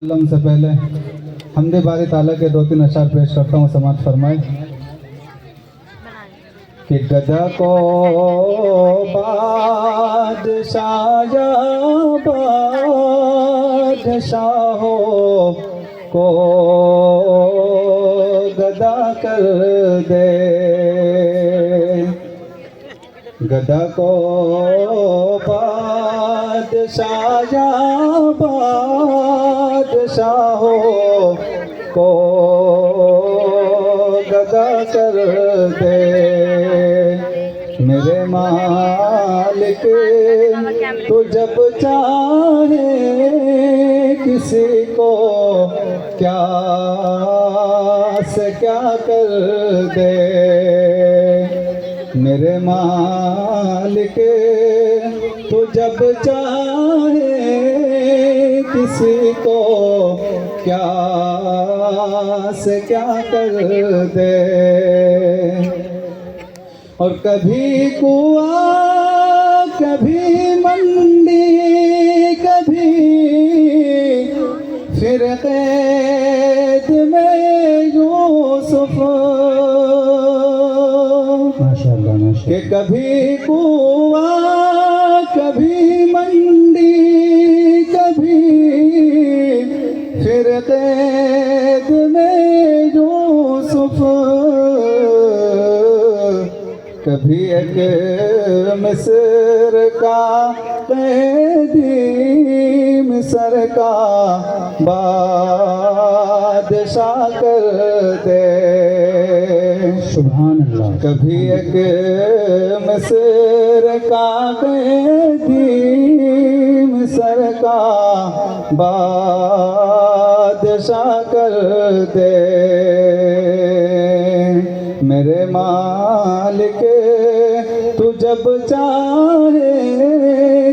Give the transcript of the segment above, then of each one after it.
से पहले हमदे बारी ताला के 2-3 अशार पेश करता हूँ। समाज फरमाए कि गदा को बादशाह बादशाहो को गदा कर दे, गदा को बादशाह बादशाहो को गदा कर दे। मेरे मालिक तू जब चाहे किसी को क्या से क्या कर दे। मेरे मालिक तू जब चाहे किसी को क्या से क्या कर दे। और कभी कुआं कभी मंडी कभी फिर कैद में यूसुफ, माशाअल्लाह माशाअल्लाह, कि कभी कुआं कभी मंडी कभी फिर कैद में यूसुफ, कभी एक मिस्र का कैदी मिस्र का बादशाह कर दे। सुभान अल्लाह। कभी एक मिस्र का कैदी मिस्र का बादशाह कर दे। मेरे मालिक तू जब चाहे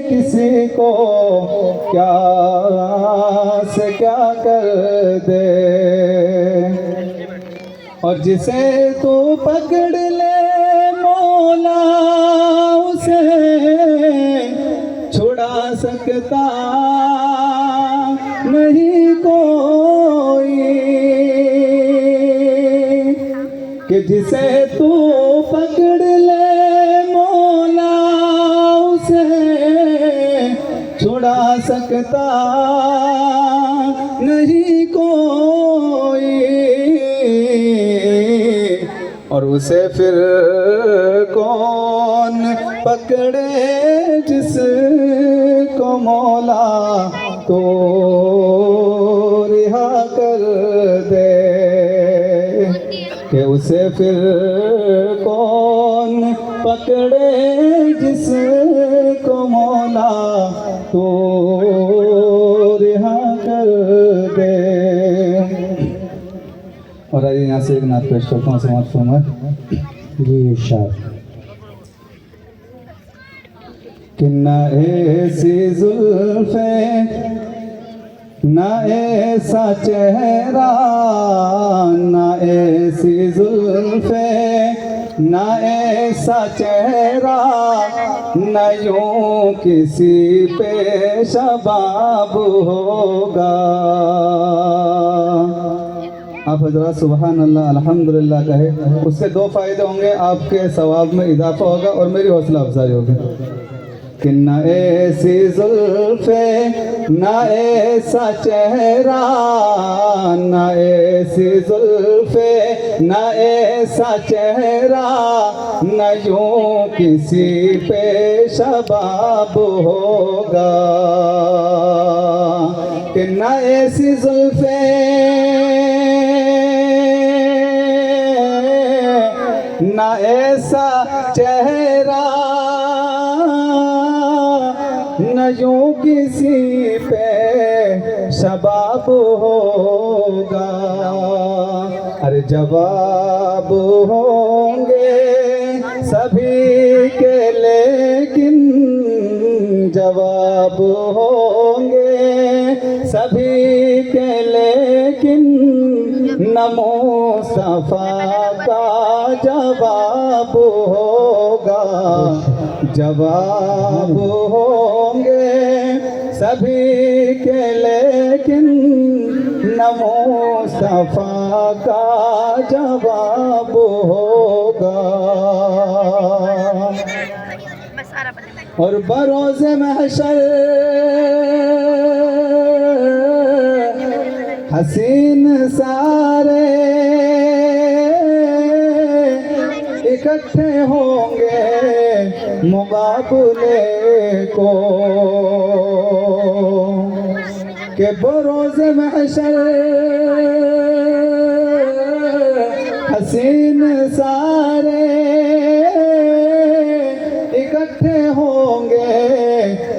किसी को क्या से क्या कर दे। और जिसे तू पकड़ ले मौला उसे छुड़ा सकता नहीं कोई, कि जिसे तू पकड़ ले मौला उसे छुड़ा सकता नहीं कोई। और उसे फिर कौन पकड़े जिसको मौला तो रिहा कर दे, कि उसे फिर कौन पकड़े जिसको मौला तो रिहा कर दे। और आइए यहाँ से एक नात पेश करता हूँ। समाज फरमाए जी इरशाद कि न ऐसी जुल्फे न ऐसा चेहरा न ऐसी जुल्फे न ऐसा चेहरा न यूं किसी पे शबाब होगा। आप हजरात सुबहान अल्लाह अल्हम्दुलिल्लाह कहे, उससे दो फायदे होंगे, आपके सवाब में इजाफा होगा और मेरी हौसला अफजाई होगी। कि न ऐसी जुल्फे न ऐसा चेहरा न ऐसी जुल्फे न ऐसा चेहरा न यूं किसी पे शबाब होगा। कि न ऐसी जुल्फे न ऐसा चेहरा न यूं किसी पे शबाब होगा। अरे जवाब होंगे सभी के लेकिन जवाब होंगे सभी के लेकिन न मुस्तफा का जवाब होगा। जवाब होंगे सभी के लेकिन न मुस्तफा का जवाब होगा। और बरोज़े महशर हसीन सारे इकट्ठे होंगे मुकाबले को, के बरोज़े महशर हसीन सारे इकट्ठे होंगे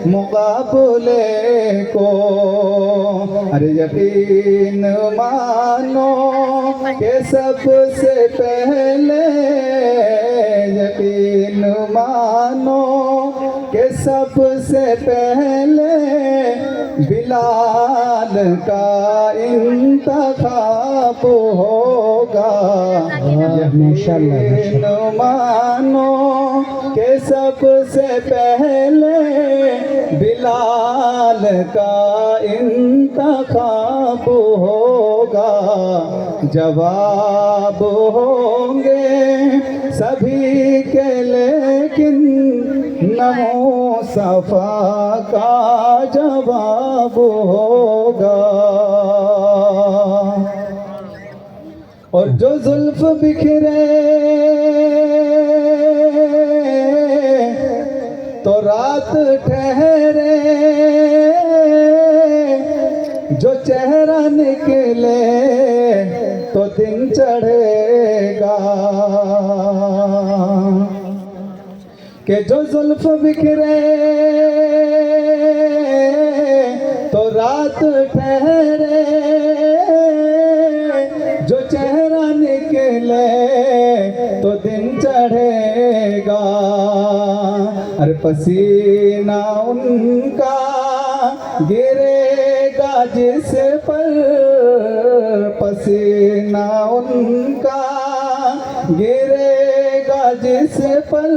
मुकाबले को। अरे यकीन मानो के सबसे पहले, यकीन मानो के सबसे पहले बिलाल का इंतखाब होगा। यकीन मानो के सबसे पहले बिलाल का इंतखाब होगा। जवाब होंगे सभी के लेकिन न मुस्तफा का जवाब होगा। और जो जुल्फ बिखरे तो रात ठहरे, जो चेहरा निकले तो दिन चढ़ेगा। कि जो जुल्फ बिखरे तो रात ठहरे, जो चेहरा निकले तो दिन चढ़ेगा। अरे पसीना उनका गिरेगा जिस पर, पसीना उनका गिरेगा जिस पर,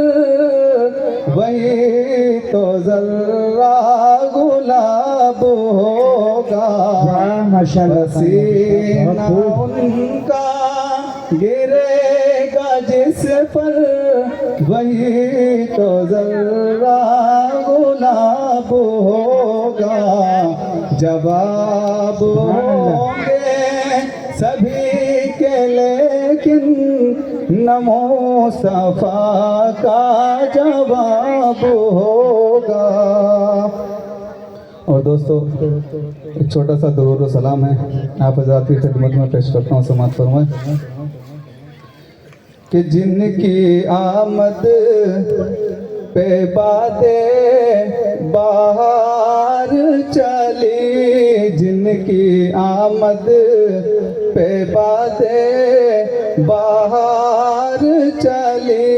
वही तो जर्रा गुलाब होगा। पसीना उनका गिरेगा जिस पर, वही तो जर्रा गुलाब होगा। जवाब होंगे सभी के लेकिन न मुस्तफा का जवाब होगा। और दोस्तों एक छोटा सा दुरूद और सलाम है आप हज़रात की खिदमत में पेश करता हूँ। समाअत फरमाएं कि जिनकी आमद पे बातें बाहर चली, जिनकी आमद पे बातें बाहर चली,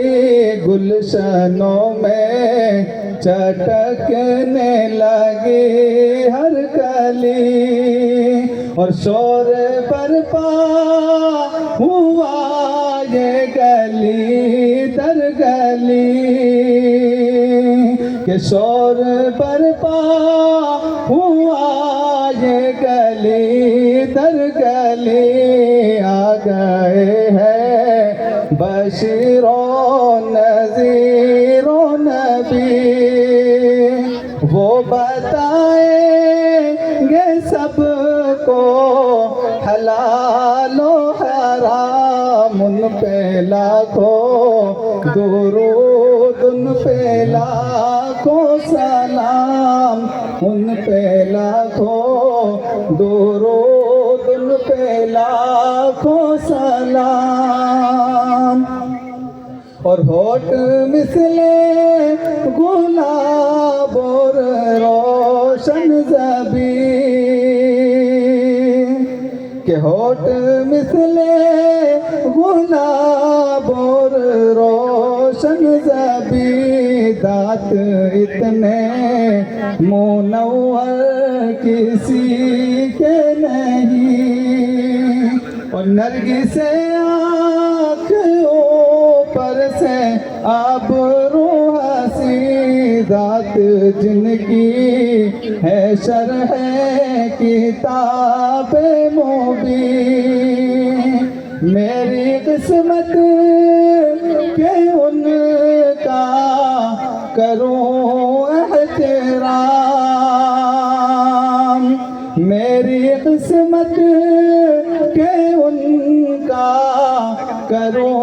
गुलशनों में चटकने लगी हर कली। और शोर बरपा हुआ ये गली दर गली, के शोर बरपा हुआ ये गली दर गली। आ गए हैं बशीरो नज़ीरो नबी, वो बताएंगे सबको हलालो हराम। उन पे लाखों दुरूद, उन पे लाखों सलाम, उन पे लाखों दुरूद, उन पे लाखों सलाम। और होठ मिसले गुलाब और रोशन ज़बी, के होठ मिसले गुलाब और रोशन ज़बी। दांत इतने मुनव्वर किसी के नहीं, और नरगिस से आँख ऊपर से आबरू हसी। दात जिनकी है शरह किताब मेरी किस्मत के उनका करूं एहतराम, मेरी किस्मत के उनका करूं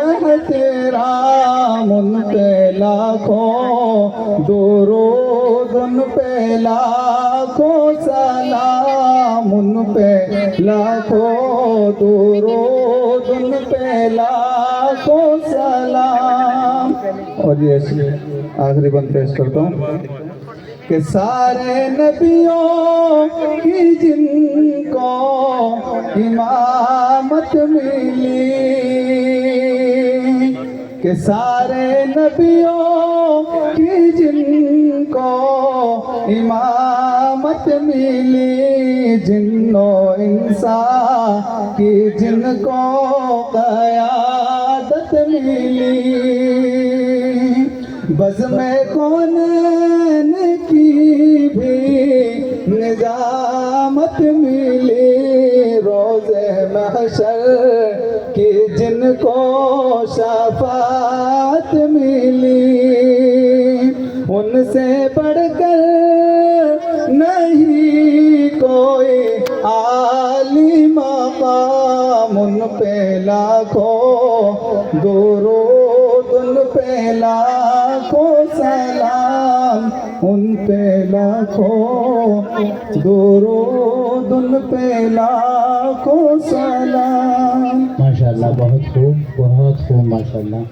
एहतराम। उन पे लाखों दुरूद, उन पे लाखों सलाम, उन पे लाखों दुरूद, उन पे लाखों सलाम। और ये आखिरी बंद पेश करता हूँ कि सारे नबियों की जिनको इमामत मिली, कि सारे नबियों की जिनको इमामत मिली, जिन्नो इंसान की जिनको क़यादत मिली, बज़्म-ए कौनैन की भी निजामत मिली, रोज़े महशर की जिनको शफ़ाअत मिली, उनसे बढ़कर नहीं कोई आली मक़ाम। उन पे लाखों दुरूद, उन पे लाखों सलाम, उन पे लाखों दुरूद, उन पे लाखों सलाम। माशाल्लाह, बहुत खूब माशाल्लाह।